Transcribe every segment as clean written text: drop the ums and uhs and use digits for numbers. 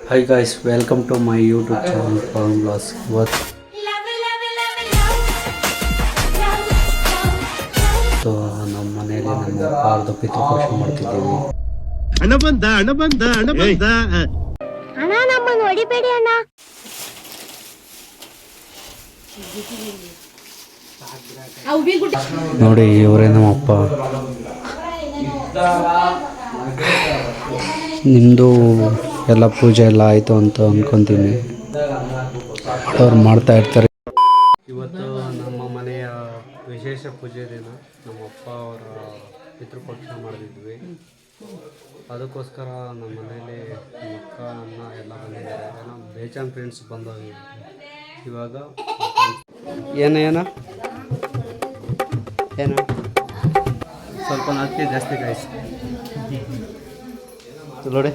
Hi guys, welcome to my YouTube channel Pawan Vlogs. ಇವತ್ತು ನಮ್ಮ ಮನೆಯಲ್ಲಿ ನಮ್ಮ ಪಾರ್ದು ಪಿತೃಪಕ್ಷ ಮಾಡ್ತಿದ್ದೀವಿ. ಅಣ್ಣ ಬಂದ ಅಣ್ಣ ನಮ್ಮನ್ನು ಹೊಡಿಬೇಡಿ ಅಣ್ಣ. ನೋಡಿ ಇವರೇ ನಮ್ಮಪ್ಪ. ನಿಮ್ಮದು ಎಲ್ಲ ಪೂಜೆ ಎಲ್ಲ ಆಯಿತು ಅಂತ ಅಂದ್ಕೊತೀನಿ. ಅವ್ರು ಮಾಡ್ತಾ ಇರ್ತಾರೆ. ಇವತ್ತು ನಮ್ಮ ಮನೆಯ ವಿಶೇಷ ಪೂಜೆ ದಿನ. ನಮ್ಮಪ್ಪ ಅವರ ಪಿತೃಪಕ್ಷ ಮಾಡಿದ್ವಿ. ಅದಕ್ಕೋಸ್ಕರ ನಮ್ಮ ಮನೇಲಿ ಅಕ್ಕ ಅಣ್ಣ ಎಲ್ಲ ಬಂದಿದ್ದಾರೆ. ನಮ್ಮ ಬೇಜಾನ್ ಫ್ರೆಂಡ್ಸ್ ಬಂದೋಗಿ ಇವಾಗ ಏನ ಸ್ವಲ್ಪ ನಾಲ್ಕು ಜಾಸ್ತಿ ಕಾಯಿಸಿ ನೋಡಿ.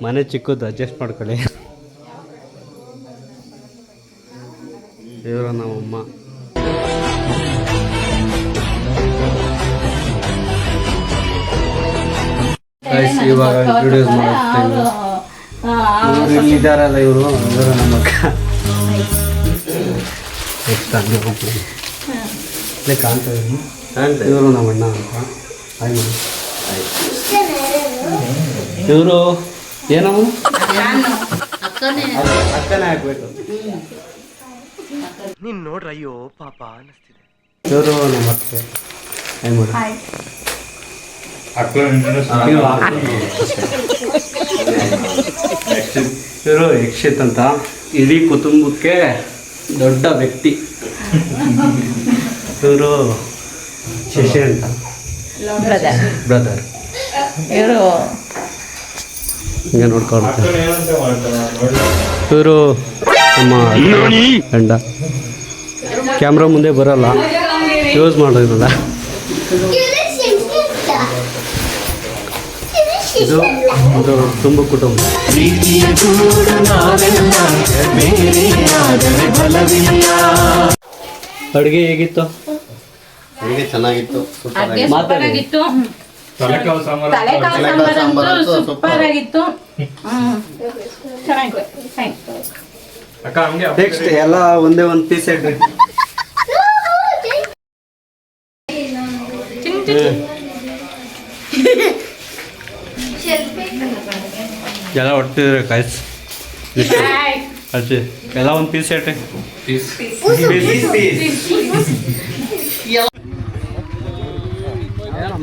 ಮನೆ ಚಿಕ್ಕದು, ಅಡ್ಜಸ್ಟ್ ಮಾಡ್ಕೊಳ್ಳಿ. ಇವರು ನಮ್ಮಮ್ಮ. ಇವಾಗ ವಿಡಿಯೋಸ್ ಮಾಡ್ತೀನಿ. ಇವರು ಇಲ್ಲಿದ್ದಾರಲ್ಲ, ಇವರು ನಮ್ಮ ಅಕ್ಕ. ಇವರು ನಮ್ಮ ಅಣ್ಣ ಅಂತ. ಇವರು ಏನವು ಅಕ್ಕನೇ ಹಾಕ್ಬೇಕು. ನೀನ್ ನೋಡ್ರ ಅಯ್ಯೋ ಪಾಪ ಅನಿಸ್ತಿದೆ. ಇವರು ನಮ್ಮ ಅತ್ತೆ. ಇವರು ಯಕ್ಷಿತ್ ಅಂತ, ಇಡೀ ಕುಟುಂಬಕ್ಕೆ ದೊಡ್ಡ ವ್ಯಕ್ತಿ. ಇವರು ಶಶಿ ಅಂತ ಬ್ರದರ್. ಇವರು ಹಿಂಗೆ ನೋಡ್ಕೊಳ್ತಾರೆ. ಇವರು ನಮ್ಮ ಗಂಡ. ಕ್ಯಾಮ್ರಾ ಮುಂದೆ ಬರೋಲ್ಲ, ಯೂಸ್ ಮಾಡೋದಿಲ್ಲ. ಇದು ಒಂದು ತುಂಬ ಕುಟುಂಬ. ಅಡುಗೆ ಹೇಗಿತ್ತು? ಅಡುಗೆ ಚೆನ್ನಾಗಿತ್ತು. ನೆಕ್ಸ್ಟ್ ಎಲ್ಲ ಒಂದೇ ಒಂದು ಪೀಸ್ ಇಡ್ರಿ. ಎಲ್ಲ ಹೊಟ್ಟಿದ್ರೆ ಕಾಯ್ಸ್ ಅಜ್ಜಿ ಎಲ್ಲ ಒಂದು ಪೀಸ್ ಇಟ್ರಿ.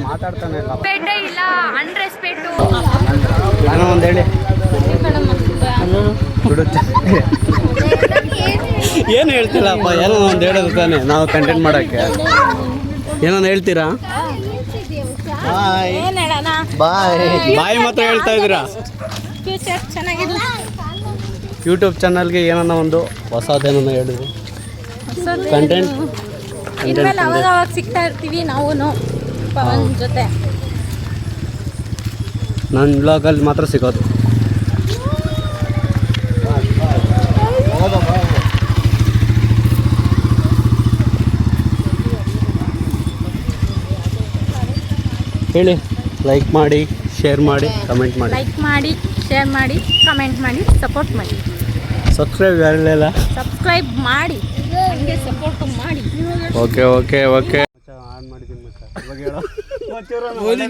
ಮಾತಾಡ್ತಾನೆ ನಾನು ಒಂದು ಹೇಳಿ. ಏನು ಹೇಳ್ತೀರಪ್ಪ? ಏನೋ ಒಂದು ಹೇಳೋದು ತಾನೆ ನಾವು ಕಂಟೆಂಟ್ ಮಾಡೋಕ್ಕೆ. ಏನೋ ಹೇಳ್ತೀರಾ? ಬಾಯ್ ಮಾತ್ರ ಹೇಳ್ತಾ ಇದ್ದೀರಾ? ಯೂಟ್ಯೂಬ್ ಚಾನಲ್ಗೆ ಏನನ್ನ ಒಂದು ಹೊಸದೇನೋ ಹೇಳಿದ್ರು. ಕಂಟೆಂಟ್ ಅವಾಗ ಸಿಗ್ತಾ ಇರ್ತೀವಿ ನಾವು ಪವನ್ ಜೊತೆ. ನನ್ನ ಬ್ಲಾಗಲ್ಲಿ ಮಾತ್ರ ಸಿಗೋದು. ಹೇಳಿ. ಲೈಕ್ ಮಾಡಿ, ಶೇರ್ ಮಾಡಿ, ಕಮೆಂಟ್ ಮಾಡಿ. ಲೈಕ್ ಮಾಡಿ, ಶೇರ್ ಮಾಡಿ, ಕಮೆಂಟ್ ಮಾಡಿ, ಸಪೋರ್ಟ್ ಮಾಡಿ. ಸಬ್ಸ್ಕ್ರೈಬ್ ಯಾರಿಲ್ಲ, ಸಬ್ಸ್ಕ್ರೈಬ್ ಮಾಡಿ, ಹಂಗೆ ಸಪೋರ್ಟ್ ಮಾಡಿ. ಓಕೆ ಆನ್ ಮಾಡಿದ್ದೀನಿ. ಮತ್ತೆ ಇವಾಗ ಹೇಳೋ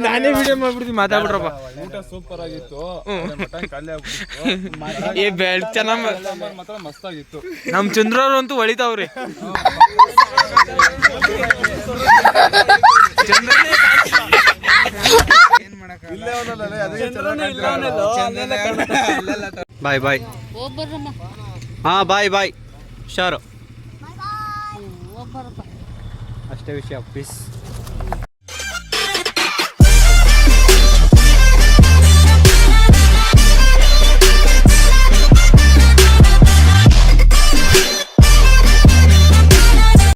ನಾನೇ ವಿಡಿಯೋ ಮಾಡ್ಬಿಡ್ತೀನಿ. ಮಾತಾಡ್ಬಿಟ್ರಪ್ಪ. ಊಟ ಸೂಪರ್ ಆಗಿತ್ತು. ಚೆನ್ನಾಗಿ ಮಾತ್ರ ಮಸ್ತಾಗಿತ್ತು. ನಮ್ಮ ಚಂದ್ರವ್ರು ಅಂತೂ ಹೊಳಿತಾವ್ರಿ. ಬಾಯ್. ಹಾಂ ಬಾಯ್. ಹುಷಾರು. ಅಷ್ಟೇ ವಿಷಯ. ಪೀಸ್.